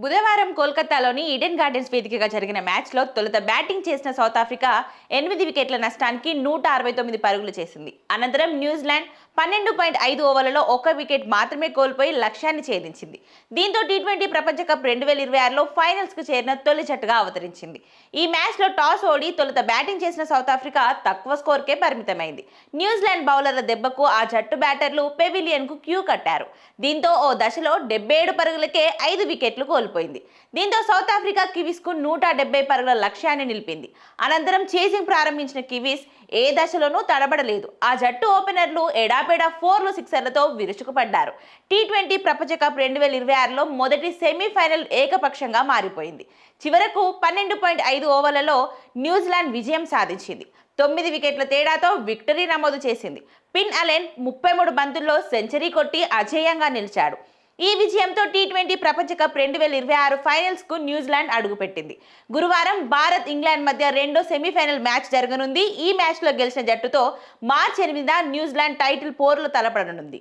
బుధవారం కోల్కతాలోని Eden gardens వేదికగా జరిగిన మ్యాచ్లో తొలుత బ్యాటింగ్ చేసిన సౌత్ ఆఫ్రికా 8 వికెట్ల నష్టానికి 169 పరుగులు చేసింది. అనంతరం న్యూజిలాండ్ 12.5 ఓవర్లలో 1 వికెట్ మాత్రమే కోల్పోయి లక్ష్యాన్ని ఛేదించింది. దీంతో టీ20 ప్రపంచ కప్ 2026లో ఫైనల్స్కు చేరిన తొలి జట్టుగా అవతరించింది. ఈ మ్యాచ్లో టాస్ ఓడి తొలుత బ్యాటింగ్ చేసిన సౌత్ ఆఫ్రికా తక్కువ స్కోర్కే పరిమితమైంది. న్యూజిలాండ్ బౌలర్ల దెబ్బకు ఆ జట్టు బ్యాటర్లు పెవిలియన్కు క్యూ కట్టారు. దీంతో ఓ దశలో 77 పరుగులకే 5 వికెట్లు కోల్పోయింది. దీంతో సౌత్ ఆఫ్రికా కివీస్కు 170 పరుగుల లక్ష్యాన్ని నిలిపింది. అనంతరం చేసింగ్ ప్రారంభించిన కివీస్ ఏ దశలోనూ తడబడలేదు. ఆ జట్టు ఓపెనర్లు ఎడాపెడా 4లు 6లతో విరుచుకుపడ్డారు. టీ20 ప్రపంచ కప్ 2026లో మొదటి సెమీఫైనల్ ఏకపక్షంగా మారిపోయింది. చివరకు 12.5 ఓవర్లలో న్యూజిలాండ్ విజయం సాధించింది. 9 వికెట్ల తేడాతో విక్టరీ నమోదు చేసింది. పిన్ అలెన్ 33 బంతుల్లో సెంచరీ కొట్టి అజేయంగా నిలిచాడు. ఈ విజయంతో టీ20 ప్రపంచ కప్ 2026 ఫైనల్స్ కు న్యూజిలాండ్ అడుగుపెట్టింది. గురువారం భారత్ ఇంగ్లాండ్ మధ్య రెండో సెమీఫైనల్ మ్యాచ్ జరగనుంది. ఈ మ్యాచ్ లో గెలిచిన జట్టుతో మార్చి 8న న్యూజిలాండ్ టైటిల్ పోరులో తలపడనుంది.